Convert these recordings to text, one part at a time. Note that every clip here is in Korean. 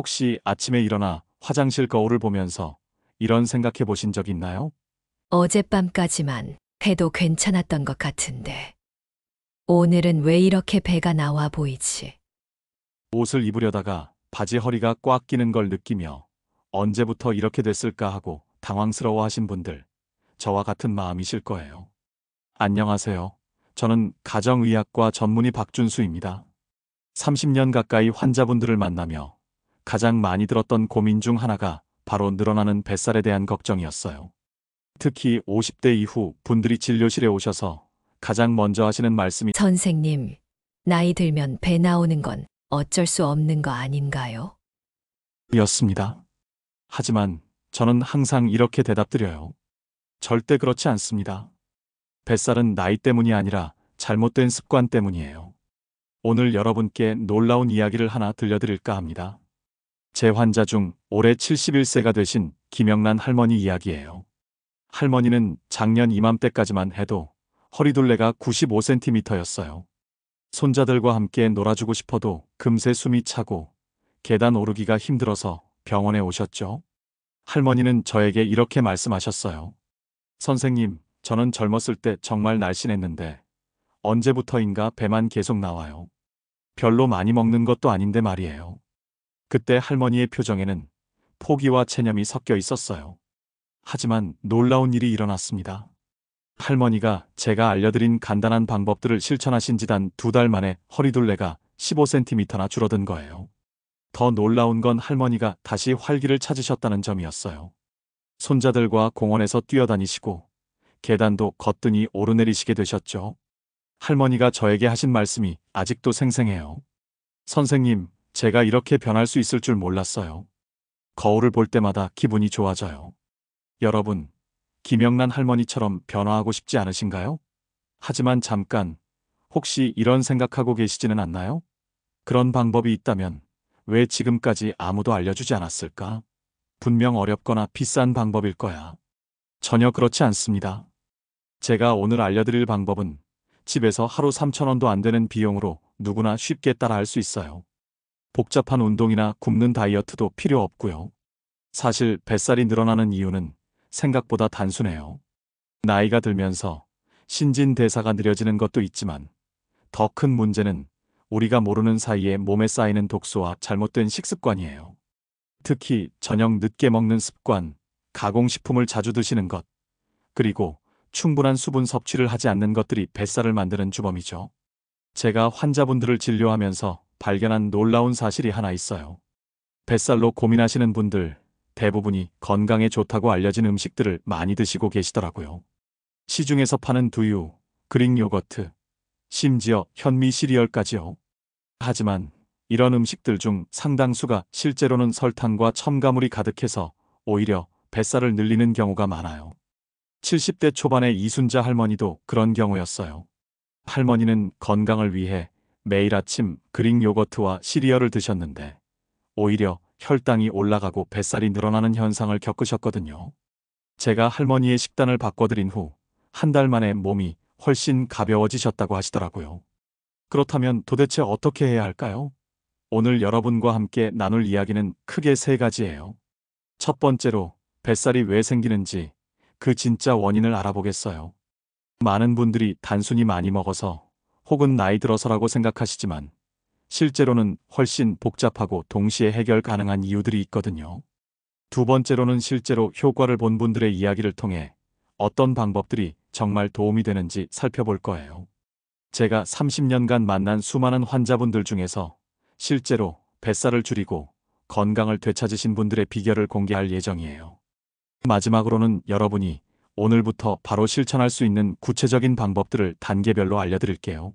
혹시 아침에 일어나 화장실 거울을 보면서 이런 생각해 보신 적 있나요? 어젯밤까지만 해도 괜찮았던 것 같은데, 오늘은 왜 이렇게 배가 나와 보이지? 옷을 입으려다가 바지 허리가 꽉 끼는 걸 느끼며 언제부터 이렇게 됐을까 하고 당황스러워 하신 분들, 저와 같은 마음이실 거예요. 안녕하세요. 저는 가정의학과 전문의 박준수입니다. 30년 가까이 환자분들을 만나며 가장 많이 들었던 고민 중 하나가 바로 늘어나는 뱃살에 대한 걱정이었어요. 특히 50대 이후 분들이 진료실에 오셔서 가장 먼저 하시는 말씀이 선생님, 나이 들면 배 나오는 건 어쩔 수 없는 거 아닌가요? 였습니다. 하지만 저는 항상 이렇게 대답드려요. 절대 그렇지 않습니다. 뱃살은 나이 때문이 아니라 잘못된 습관 때문이에요. 오늘 여러분께 놀라운 이야기를 하나 들려드릴까 합니다. 제 환자 중 올해 71세가 되신 김영란 할머니 이야기예요. 할머니는 작년 이맘때까지만 해도 허리둘레가 95cm였어요. 손자들과 함께 놀아주고 싶어도 금세 숨이 차고 계단 오르기가 힘들어서 병원에 오셨죠. 할머니는 저에게 이렇게 말씀하셨어요. 선생님, 저는 젊었을 때 정말 날씬했는데 언제부터인가 배만 계속 나와요. 별로 많이 먹는 것도 아닌데 말이에요. 그때 할머니의 표정에는 포기와 체념이 섞여 있었어요. 하지만 놀라운 일이 일어났습니다. 할머니가 제가 알려드린 간단한 방법들을 실천하신 지 단 2달 만에 허리둘레가 15cm나 줄어든 거예요. 더 놀라운 건 할머니가 다시 활기를 찾으셨다는 점이었어요. 손자들과 공원에서 뛰어다니시고 계단도 거뜬히 오르내리시게 되셨죠. 할머니가 저에게 하신 말씀이 아직도 생생해요. 선생님, 제가 이렇게 변할 수 있을 줄 몰랐어요. 거울을 볼 때마다 기분이 좋아져요. 여러분, 김영란 할머니처럼 변화하고 싶지 않으신가요? 하지만 잠깐, 혹시 이런 생각하고 계시지는 않나요? 그런 방법이 있다면 왜 지금까지 아무도 알려주지 않았을까? 분명 어렵거나 비싼 방법일 거야. 전혀 그렇지 않습니다. 제가 오늘 알려드릴 방법은 집에서 하루 3,000원도 안 되는 비용으로 누구나 쉽게 따라할 수 있어요. 복잡한 운동이나 굶는 다이어트도 필요 없고요. 사실 뱃살이 늘어나는 이유는 생각보다 단순해요. 나이가 들면서 신진대사가 느려지는 것도 있지만 더 큰 문제는 우리가 모르는 사이에 몸에 쌓이는 독소와 잘못된 식습관이에요. 특히 저녁 늦게 먹는 습관, 가공식품을 자주 드시는 것, 그리고 충분한 수분 섭취를 하지 않는 것들이 뱃살을 만드는 주범이죠. 제가 환자분들을 진료하면서 발견한 놀라운 사실이 하나 있어요. 뱃살로 고민하시는 분들 대부분이 건강에 좋다고 알려진 음식들을 많이 드시고 계시더라고요. 시중에서 파는 두유, 그릭 요거트, 심지어 현미 시리얼까지요. 하지만 이런 음식들 중 상당수가 실제로는 설탕과 첨가물이 가득해서 오히려 뱃살을 늘리는 경우가 많아요. 70대 초반의 이순자 할머니도 그런 경우였어요. 할머니는 건강을 위해 매일 아침 그릭 요거트와 시리얼을 드셨는데 오히려 혈당이 올라가고 뱃살이 늘어나는 현상을 겪으셨거든요. 제가 할머니의 식단을 바꿔드린 후 한 달 만에 몸이 훨씬 가벼워지셨다고 하시더라고요. 그렇다면 도대체 어떻게 해야 할까요? 오늘 여러분과 함께 나눌 이야기는 크게 세 가지예요. 첫 번째로 뱃살이 왜 생기는지 그 진짜 원인을 알아보겠어요. 많은 분들이 단순히 많이 먹어서 혹은 나이 들어서라고 생각하시지만 실제로는 훨씬 복잡하고 동시에 해결 가능한 이유들이 있거든요. 두 번째로는 실제로 효과를 본 분들의 이야기를 통해 어떤 방법들이 정말 도움이 되는지 살펴볼 거예요. 제가 30년간 만난 수많은 환자분들 중에서 실제로 뱃살을 줄이고 건강을 되찾으신 분들의 비결을 공개할 예정이에요. 마지막으로는 여러분이 오늘부터 바로 실천할 수 있는 구체적인 방법들을 단계별로 알려드릴게요.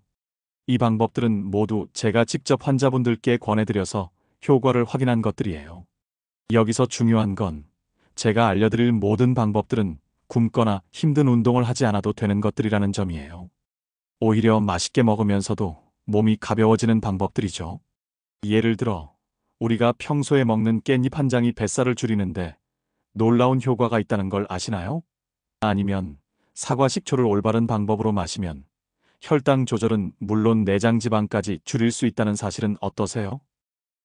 이 방법들은 모두 제가 직접 환자분들께 권해드려서 효과를 확인한 것들이에요. 여기서 중요한 건 제가 알려드릴 모든 방법들은 굶거나 힘든 운동을 하지 않아도 되는 것들이라는 점이에요. 오히려 맛있게 먹으면서도 몸이 가벼워지는 방법들이죠. 예를 들어 우리가 평소에 먹는 깻잎 한 장이 뱃살을 줄이는데 놀라운 효과가 있다는 걸 아시나요? 아니면 사과 식초를 올바른 방법으로 마시면 혈당 조절은 물론 내장 지방까지 줄일 수 있다는 사실은 어떠세요?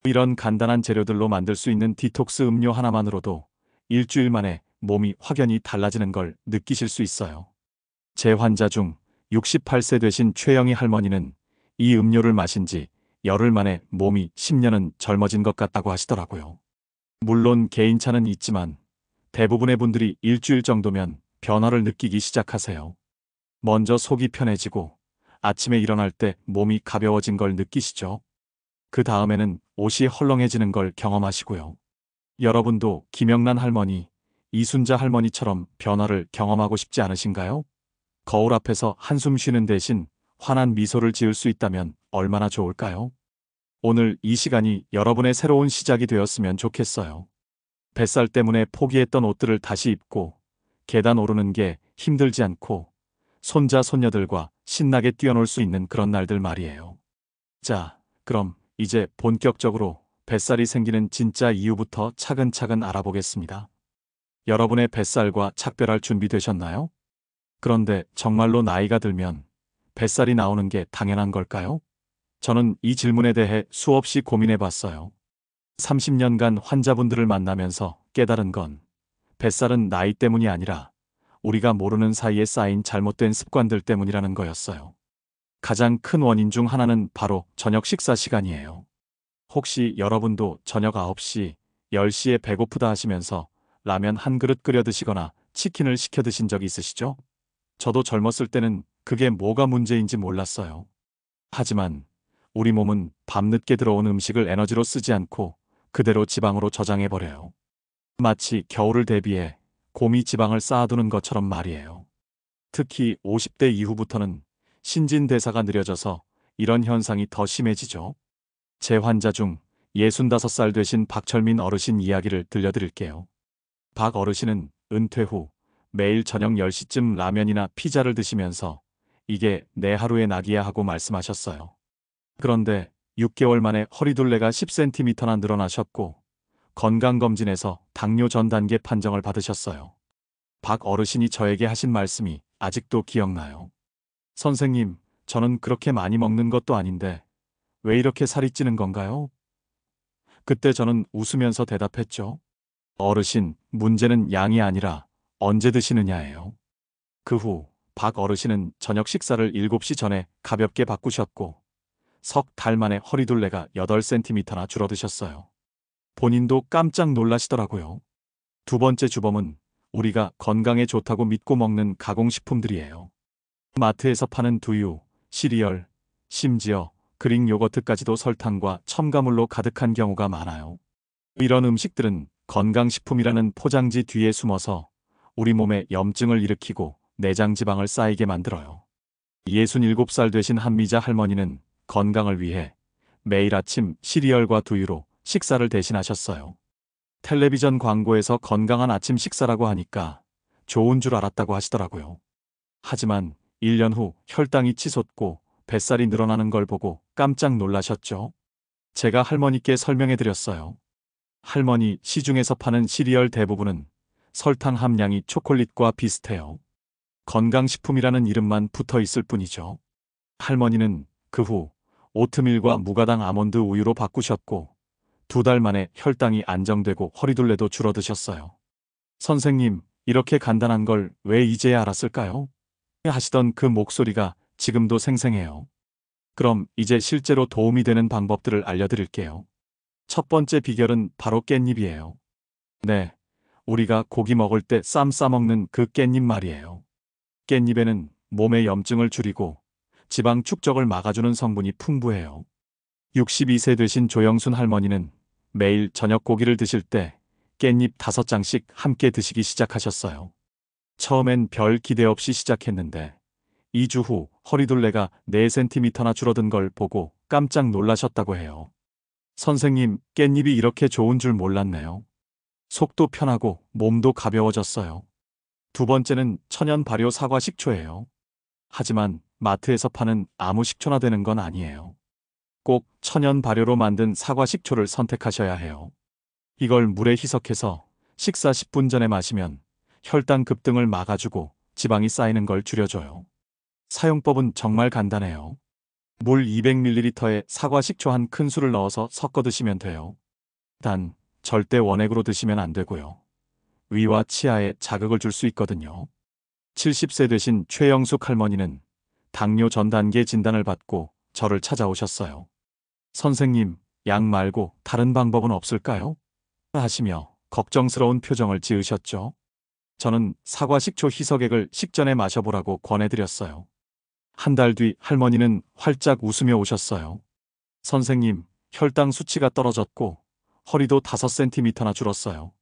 이런 간단한 재료들로 만들 수 있는 디톡스 음료 하나만으로도 일주일 만에 몸이 확연히 달라지는 걸 느끼실 수 있어요. 제 환자 중 68세 되신 최영희 할머니는 이 음료를 마신 지 열흘 만에 몸이 10년은 젊어진 것 같다고 하시더라고요. 물론 개인차는 있지만 대부분의 분들이 일주일 정도면 변화를 느끼기 시작하세요. 먼저 속이 편해지고 아침에 일어날 때 몸이 가벼워진 걸 느끼시죠? 그 다음에는 옷이 헐렁해지는 걸 경험하시고요. 여러분도 김영란 할머니, 이순자 할머니처럼 변화를 경험하고 싶지 않으신가요? 거울 앞에서 한숨 쉬는 대신 환한 미소를 지을 수 있다면 얼마나 좋을까요? 오늘 이 시간이 여러분의 새로운 시작이 되었으면 좋겠어요. 뱃살 때문에 포기했던 옷들을 다시 입고 계단 오르는 게 힘들지 않고 손자 손녀들과 신나게 뛰어놀 수 있는 그런 날들 말이에요. 자, 그럼 이제 본격적으로 뱃살이 생기는 진짜 이유부터 차근차근 알아보겠습니다. 여러분의 뱃살과 착별할 준비 되셨나요? 그런데 정말로 나이가 들면 뱃살이 나오는 게 당연한 걸까요? 저는 이 질문에 대해 수없이 고민해 봤어요. 30년간 환자분들을 만나면서 깨달은 건 뱃살은 나이 때문이 아니라 우리가 모르는 사이에 쌓인 잘못된 습관들 때문이라는 거였어요. 가장 큰 원인 중 하나는 바로 저녁 식사 시간이에요. 혹시 여러분도 저녁 9시, 10시에 배고프다 하시면서 라면 한 그릇 끓여 드시거나 치킨을 시켜 드신 적 있으시죠? 저도 젊었을 때는 그게 뭐가 문제인지 몰랐어요. 하지만 우리 몸은 밤늦게 들어온 음식을 에너지로 쓰지 않고 그대로 지방으로 저장해버려요. 마치 겨울을 대비해 곰이 지방을 쌓아두는 것처럼 말이에요. 특히 50대 이후부터는 신진대사가 느려져서 이런 현상이 더 심해지죠. 제 환자 중 65살 되신 박철민 어르신 이야기를 들려드릴게요. 박 어르신은 은퇴 후 매일 저녁 10시쯤 라면이나 피자를 드시면서 이게 내 하루의 낙이야 하고 말씀하셨어요. 그런데 6개월 만에 허리둘레가 10cm나 늘어나셨고 건강검진에서 당뇨 전 단계 판정을 받으셨어요. 박 어르신이 저에게 하신 말씀이 아직도 기억나요. 선생님, 저는 그렇게 많이 먹는 것도 아닌데 왜 이렇게 살이 찌는 건가요? 그때 저는 웃으면서 대답했죠. 어르신, 문제는 양이 아니라 언제 드시느냐예요. 그 후 박 어르신은 저녁 식사를 7시 전에 가볍게 바꾸셨고 석 달 만에 허리둘레가 8cm나 줄어드셨어요. 본인도 깜짝 놀라시더라고요. 두 번째 주범은 우리가 건강에 좋다고 믿고 먹는 가공식품들이에요. 마트에서 파는 두유, 시리얼, 심지어 그릭 요거트까지도 설탕과 첨가물로 가득한 경우가 많아요. 이런 음식들은 건강식품이라는 포장지 뒤에 숨어서 우리 몸에 염증을 일으키고 내장 지방을 쌓이게 만들어요. 67살 되신 한미자 할머니는 건강을 위해 매일 아침 시리얼과 두유로 식사를 대신하셨어요. 텔레비전 광고에서 건강한 아침 식사라고 하니까 좋은 줄 알았다고 하시더라고요. 하지만 1년 후 혈당이 치솟고 뱃살이 늘어나는 걸 보고 깜짝 놀라셨죠? 제가 할머니께 설명해 드렸어요. 할머니, 시중에서 파는 시리얼 대부분은 설탕 함량이 초콜릿과 비슷해요. 건강식품이라는 이름만 붙어 있을 뿐이죠. 할머니는 그 후 오트밀과 무가당 아몬드 우유로 바꾸셨고 2달 만에 혈당이 안정되고 허리둘레도 줄어드셨어요. 선생님, 이렇게 간단한 걸 왜 이제야 알았을까요? 하시던 그 목소리가 지금도 생생해요. 그럼 이제 실제로 도움이 되는 방법들을 알려드릴게요. 첫 번째 비결은 바로 깻잎이에요. 네, 우리가 고기 먹을 때 쌈 싸먹는 그 깻잎 말이에요. 깻잎에는 몸의 염증을 줄이고 지방 축적을 막아주는 성분이 풍부해요. 62세 되신 조영순 할머니는 매일 저녁 고기를 드실 때 깻잎 5장씩 함께 드시기 시작하셨어요. 처음엔 별 기대 없이 시작했는데 2주 후 허리둘레가 4cm나 줄어든 걸 보고 깜짝 놀라셨다고 해요. 선생님, 깻잎이 이렇게 좋은 줄 몰랐네요. 속도 편하고 몸도 가벼워졌어요. 두 번째는 천연 발효 사과 식초예요. 하지만 마트에서 파는 아무 식초나 되는 건 아니에요. 꼭 천연 발효로 만든 사과 식초를 선택하셔야 해요. 이걸 물에 희석해서 식사 10분 전에 마시면 혈당 급등을 막아주고 지방이 쌓이는 걸 줄여줘요. 사용법은 정말 간단해요. 물 200ml에 사과 식초 한 큰술을 넣어서 섞어 드시면 돼요. 단, 절대 원액으로 드시면 안 되고요. 위와 치아에 자극을 줄 수 있거든요. 70세 되신 최영숙 할머니는 당뇨 전 단계 진단을 받고 저를 찾아오셨어요. 선생님, 약 말고 다른 방법은 없을까요? 하시며 걱정스러운 표정을 지으셨죠. 저는 사과 식초 희석액을 식전에 마셔보라고 권해드렸어요. 한 달 뒤 할머니는 활짝 웃으며 오셨어요. 선생님, 혈당 수치가 떨어졌고 허리도 5cm나 줄었어요.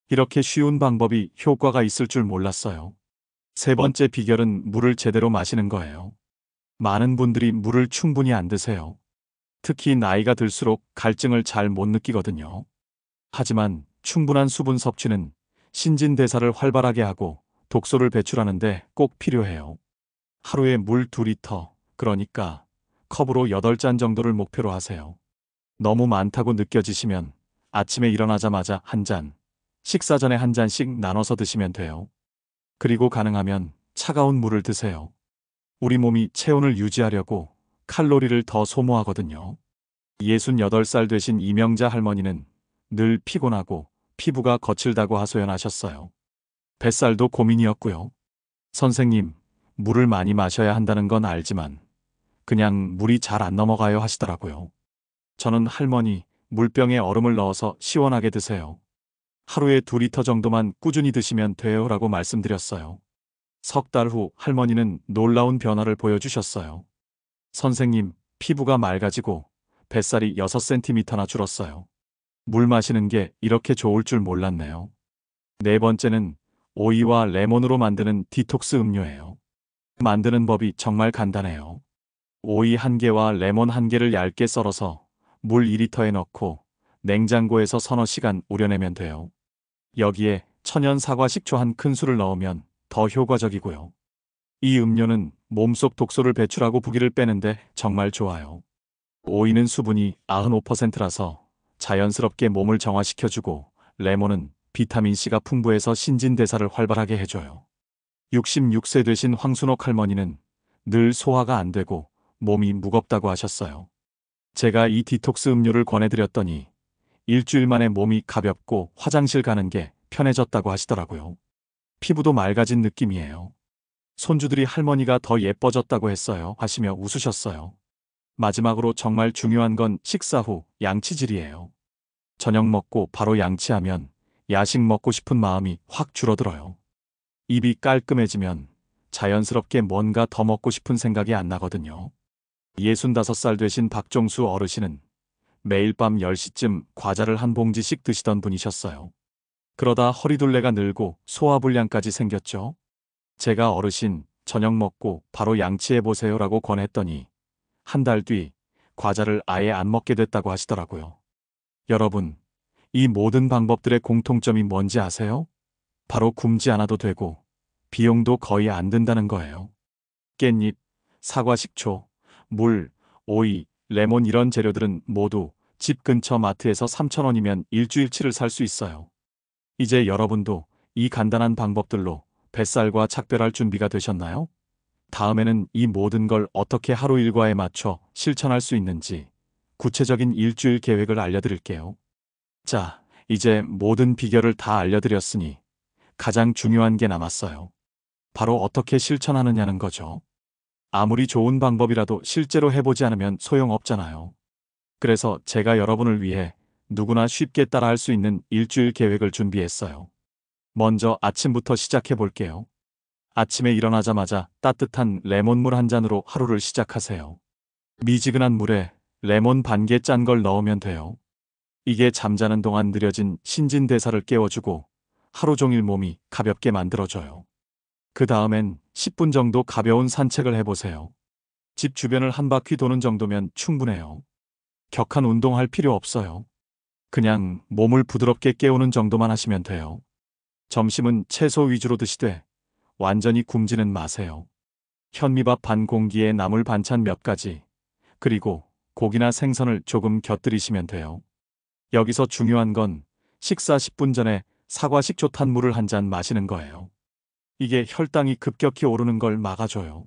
이렇게 쉬운 방법이 효과가 있을 줄 몰랐어요. 세 번째 비결은 물을 제대로 마시는 거예요. 많은 분들이 물을 충분히 안 드세요. 특히 나이가 들수록 갈증을 잘 못 느끼거든요. 하지만 충분한 수분 섭취는 신진대사를 활발하게 하고 독소를 배출하는데 꼭 필요해요. 하루에 물 2리터, 그러니까 컵으로 8잔 정도를 목표로 하세요. 너무 많다고 느껴지시면 아침에 일어나자마자 한 잔, 식사 전에 한 잔씩 나눠서 드시면 돼요. 그리고 가능하면 차가운 물을 드세요. 우리 몸이 체온을 유지하려고 칼로리를 더 소모하거든요. 68살 되신 이명자 할머니는 늘 피곤하고 피부가 거칠다고 하소연하셨어요. 뱃살도 고민이었고요. 선생님, 물을 많이 마셔야 한다는 건 알지만 그냥 물이 잘 안 넘어가요 하시더라고요. 저는 할머니, 물병에 얼음을 넣어서 시원하게 드세요. 하루에 2리터 정도만 꾸준히 드시면 돼요라고 말씀드렸어요. 석 달 후 할머니는 놀라운 변화를 보여주셨어요. 선생님, 피부가 맑아지고 뱃살이 6cm나 줄었어요. 물 마시는 게 이렇게 좋을 줄 몰랐네요. 네 번째는 오이와 레몬으로 만드는 디톡스 음료예요. 만드는 법이 정말 간단해요. 오이 1개와 레몬 1개를 얇게 썰어서 물 2리터에 넣고 냉장고에서 서너 시간 우려내면 돼요. 여기에 천연 사과 식초 한 큰술을 넣으면 더 효과적이고요. 이 음료는 몸속 독소를 배출하고 부기를 빼는데 정말 좋아요. 오이는 수분이 95%라서 자연스럽게 몸을 정화시켜주고 레몬은 비타민C가 풍부해서 신진대사를 활발하게 해줘요. 66세 되신 황순옥 할머니는 늘 소화가 안 되고 몸이 무겁다고 하셨어요. 제가 이 디톡스 음료를 권해드렸더니 일주일 만에 몸이 가볍고 화장실 가는 게 편해졌다고 하시더라고요. 피부도 맑아진 느낌이에요. 손주들이 할머니가 더 예뻐졌다고 했어요 하시며 웃으셨어요. 마지막으로 정말 중요한 건 식사 후 양치질이에요. 저녁 먹고 바로 양치하면 야식 먹고 싶은 마음이 확 줄어들어요. 입이 깔끔해지면 자연스럽게 뭔가 더 먹고 싶은 생각이 안 나거든요. 65살 되신 박종수 어르신은 매일 밤 10시쯤 과자를 한 봉지씩 드시던 분이셨어요. 그러다 허리둘레가 늘고 소화불량까지 생겼죠. 제가 어르신 저녁 먹고 바로 양치해보세요라고 권했더니 한 달 뒤 과자를 아예 안 먹게 됐다고 하시더라고요. 여러분, 이 모든 방법들의 공통점이 뭔지 아세요? 바로 굶지 않아도 되고 비용도 거의 안 든다는 거예요. 깻잎, 사과 식초, 물, 오이, 레몬 이런 재료들은 모두 집 근처 마트에서 3,000원이면 일주일치를 살 수 있어요. 이제 여러분도 이 간단한 방법들로 뱃살과 착별할 준비가 되셨나요? 다음에는 이 모든 걸 어떻게 하루 일과에 맞춰 실천할 수 있는지 구체적인 일주일 계획을 알려드릴게요. 자, 이제 모든 비결을 다 알려드렸으니 가장 중요한 게 남았어요. 바로 어떻게 실천하느냐는 거죠. 아무리 좋은 방법이라도 실제로 해보지 않으면 소용없잖아요. 그래서 제가 여러분을 위해 누구나 쉽게 따라할 수 있는 일주일 계획을 준비했어요. 먼저 아침부터 시작해 볼게요. 아침에 일어나자마자 따뜻한 레몬물 한 잔으로 하루를 시작하세요. 미지근한 물에 레몬 반 개 짠 걸 넣으면 돼요. 이게 잠자는 동안 느려진 신진대사를 깨워주고 하루 종일 몸이 가볍게 만들어줘요. 그 다음엔 10분 정도 가벼운 산책을 해보세요. 집 주변을 한 바퀴 도는 정도면 충분해요. 격한 운동할 필요 없어요. 그냥 몸을 부드럽게 깨우는 정도만 하시면 돼요. 점심은 채소 위주로 드시되 완전히 굶지는 마세요. 현미밥 반 공기에 나물 반찬 몇 가지, 그리고 고기나 생선을 조금 곁들이시면 돼요. 여기서 중요한 건 식사 10분 전에 사과 식초 탄 물을 한 잔 마시는 거예요. 이게 혈당이 급격히 오르는 걸 막아줘요.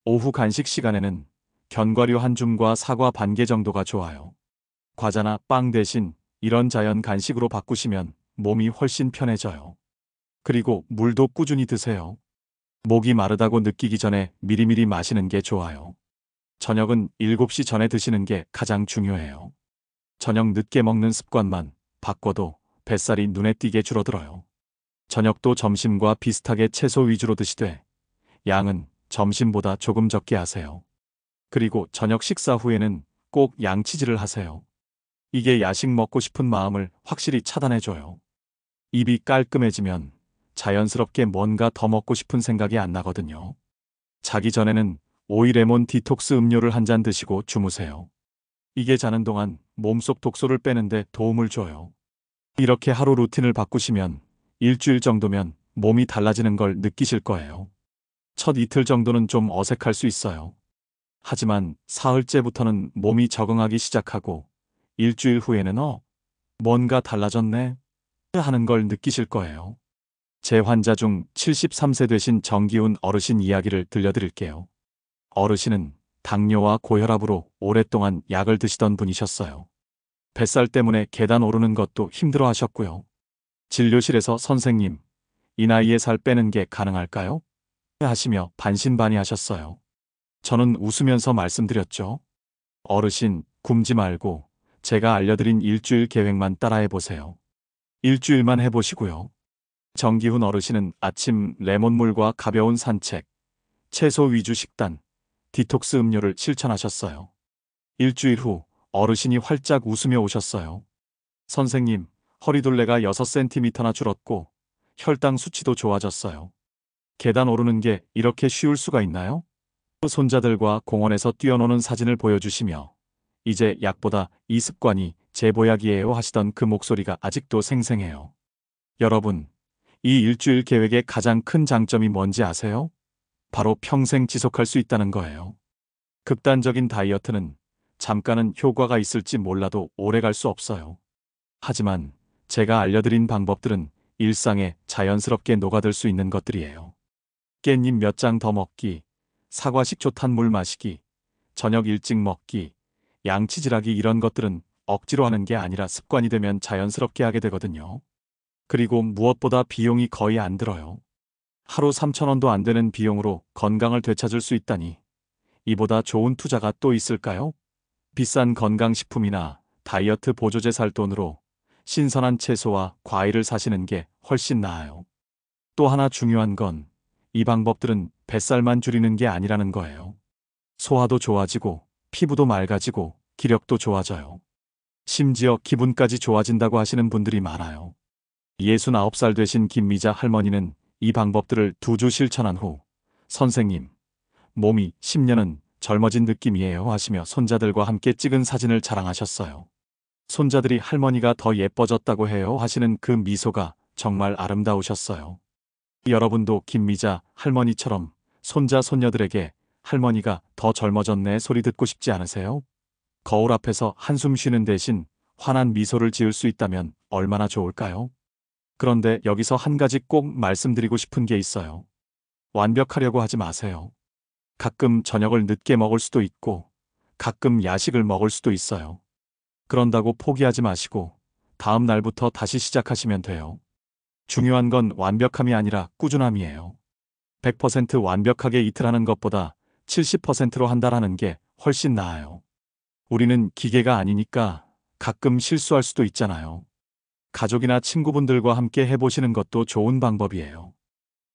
오후 간식 시간에는 견과류 한 줌과 사과 반 개 정도가 좋아요. 과자나 빵 대신 이런 자연 간식으로 바꾸시면 몸이 훨씬 편해져요. 그리고 물도 꾸준히 드세요. 목이 마르다고 느끼기 전에 미리미리 마시는 게 좋아요. 저녁은 7시 전에 드시는 게 가장 중요해요. 저녁 늦게 먹는 습관만 바꿔도 뱃살이 눈에 띄게 줄어들어요. 저녁도 점심과 비슷하게 채소 위주로 드시되 양은 점심보다 조금 적게 하세요. 그리고 저녁 식사 후에는 꼭 양치질을 하세요. 이게 야식 먹고 싶은 마음을 확실히 차단해줘요. 입이 깔끔해지면 자연스럽게 뭔가 더 먹고 싶은 생각이 안 나거든요. 자기 전에는 오이 레몬 디톡스 음료를 한 잔 드시고 주무세요. 이게 자는 동안 몸속 독소를 빼는데 도움을 줘요. 이렇게 하루 루틴을 바꾸시면 일주일 정도면 몸이 달라지는 걸 느끼실 거예요. 첫 이틀 정도는 좀 어색할 수 있어요. 하지만 사흘째부터는 몸이 적응하기 시작하고 일주일 후에는 뭔가 달라졌네 하는 걸 느끼실 거예요. 제 환자 중 73세 되신 정기훈 어르신 이야기를 들려드릴게요. 어르신은 당뇨와 고혈압으로 오랫동안 약을 드시던 분이셨어요. 뱃살 때문에 계단 오르는 것도 힘들어 하셨고요. 진료실에서 선생님, 이 나이에 살 빼는 게 가능할까요? 하시며 반신반의하셨어요. 저는 웃으면서 말씀드렸죠. 어르신, 굶지 말고 제가 알려드린 일주일 계획만 따라해 보세요. 일주일만 해보시고요. 정기훈 어르신은 아침 레몬물과 가벼운 산책, 채소 위주 식단, 디톡스 음료를 실천하셨어요. 일주일 후 어르신이 활짝 웃으며 오셨어요. 선생님, 허리둘레가 6cm나 줄었고 혈당 수치도 좋아졌어요. 계단 오르는 게 이렇게 쉬울 수가 있나요? 손자들과 공원에서 뛰어노는 사진을 보여주시며 이제 약보다 이 습관이 제 보약이에요 하시던 그 목소리가 아직도 생생해요. 여러분, 이 일주일 계획의 가장 큰 장점이 뭔지 아세요? 바로 평생 지속할 수 있다는 거예요. 극단적인 다이어트는 잠깐은 효과가 있을지 몰라도 오래 갈 수 없어요. 하지만 제가 알려드린 방법들은 일상에 자연스럽게 녹아들 수 있는 것들이에요. 깻잎 몇 장 더 먹기, 사과 식초 탄 물 마시기, 저녁 일찍 먹기, 양치질하기 이런 것들은 억지로 하는 게 아니라 습관이 되면 자연스럽게 하게 되거든요. 그리고 무엇보다 비용이 거의 안 들어요. 하루 3,000원도 안 되는 비용으로 건강을 되찾을 수 있다니 이보다 좋은 투자가 또 있을까요? 비싼 건강식품이나 다이어트 보조제 살 돈으로 신선한 채소와 과일을 사시는 게 훨씬 나아요. 또 하나 중요한 건 이 방법들은 뱃살만 줄이는 게 아니라는 거예요. 소화도 좋아지고 피부도 맑아지고 기력도 좋아져요. 심지어 기분까지 좋아진다고 하시는 분들이 많아요. 69살 되신 김미자 할머니는 이 방법들을 2주 실천한 후 선생님, 몸이 10년은 젊어진 느낌이에요 하시며 손자들과 함께 찍은 사진을 자랑하셨어요. 손자들이 할머니가 더 예뻐졌다고 해요 하시는 그 미소가 정말 아름다우셨어요. 여러분도 김미자 할머니처럼 손자 손녀들에게 할머니가 더 젊어졌네 소리 듣고 싶지 않으세요? 거울 앞에서 한숨 쉬는 대신 환한 미소를 지을 수 있다면 얼마나 좋을까요? 그런데 여기서 한 가지 꼭 말씀드리고 싶은 게 있어요. 완벽하려고 하지 마세요. 가끔 저녁을 늦게 먹을 수도 있고 가끔 야식을 먹을 수도 있어요. 그런다고 포기하지 마시고 다음 날부터 다시 시작하시면 돼요. 중요한 건 완벽함이 아니라 꾸준함이에요. 100% 완벽하게 이틀 하는 것보다 70%로 한 달 하는 게 훨씬 나아요. 우리는 기계가 아니니까 가끔 실수할 수도 있잖아요. 가족이나 친구분들과 함께 해보시는 것도 좋은 방법이에요.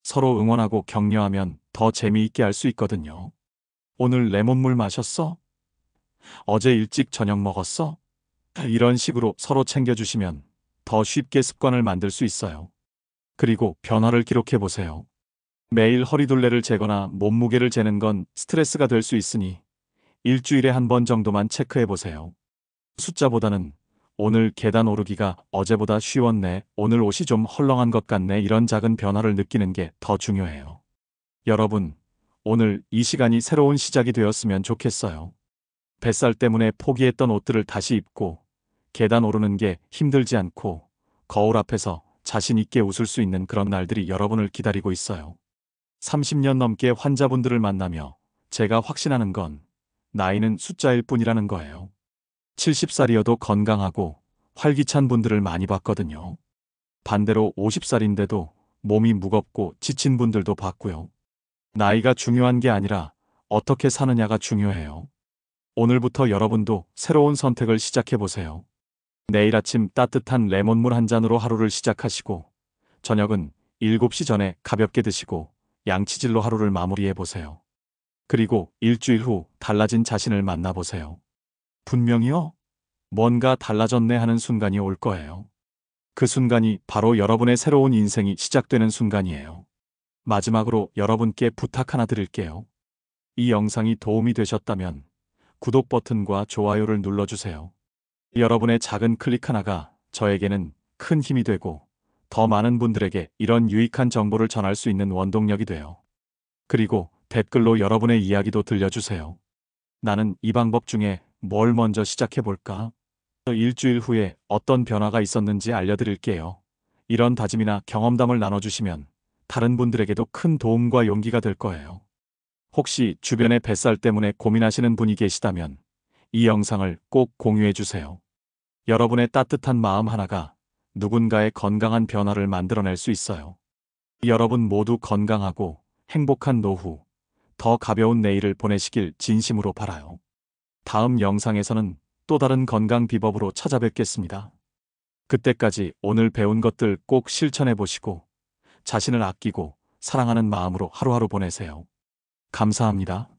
서로 응원하고 격려하면 더 재미있게 할 수 있거든요. 오늘 레몬물 마셨어? 어제 일찍 저녁 먹었어? 이런 식으로 서로 챙겨주시면 더 쉽게 습관을 만들 수 있어요. 그리고 변화를 기록해 보세요. 매일 허리둘레를 재거나 몸무게를 재는 건 스트레스가 될 수 있으니 일주일에 한 번 정도만 체크해 보세요. 숫자보다는 오늘 계단 오르기가 어제보다 쉬웠네, 오늘 옷이 좀 헐렁한 것 같네 이런 작은 변화를 느끼는 게 더 중요해요. 여러분, 오늘 이 시간이 새로운 시작이 되었으면 좋겠어요. 뱃살 때문에 포기했던 옷들을 다시 입고 계단 오르는 게 힘들지 않고 거울 앞에서 자신 있게 웃을 수 있는 그런 날들이 여러분을 기다리고 있어요. 30년 넘게 환자분들을 만나며 제가 확신하는 건 나이는 숫자일 뿐이라는 거예요. 70살이어도 건강하고 활기찬 분들을 많이 봤거든요. 반대로 50살인데도 몸이 무겁고 지친 분들도 봤고요. 나이가 중요한 게 아니라 어떻게 사느냐가 중요해요. 오늘부터 여러분도 새로운 선택을 시작해 보세요. 내일 아침 따뜻한 레몬물 한 잔으로 하루를 시작하시고, 저녁은 7시 전에 가볍게 드시고 양치질로 하루를 마무리해 보세요. 그리고 일주일 후 달라진 자신을 만나보세요. 분명히요, 뭔가 달라졌네 하는 순간이 올 거예요. 그 순간이 바로 여러분의 새로운 인생이 시작되는 순간이에요. 마지막으로 여러분께 부탁 하나 드릴게요. 이 영상이 도움이 되셨다면 구독 버튼과 좋아요를 눌러주세요. 여러분의 작은 클릭 하나가 저에게는 큰 힘이 되고 더 많은 분들에게 이런 유익한 정보를 전할 수 있는 원동력이 돼요. 그리고 댓글로 여러분의 이야기도 들려주세요. 나는 이 방법 중에 뭘 먼저 시작해볼까? 일주일 후에 어떤 변화가 있었는지 알려드릴게요. 이런 다짐이나 경험담을 나눠주시면 다른 분들에게도 큰 도움과 용기가 될 거예요. 혹시 주변에 뱃살 때문에 고민하시는 분이 계시다면 이 영상을 꼭 공유해주세요. 여러분의 따뜻한 마음 하나가 누군가의 건강한 변화를 만들어낼 수 있어요. 여러분 모두 건강하고 행복한 노후, 더 가벼운 내일을 보내시길 진심으로 바라요. 다음 영상에서는 또 다른 건강 비법으로 찾아뵙겠습니다. 그때까지 오늘 배운 것들 꼭 실천해 보시고 자신을 아끼고 사랑하는 마음으로 하루하루 보내세요. 감사합니다.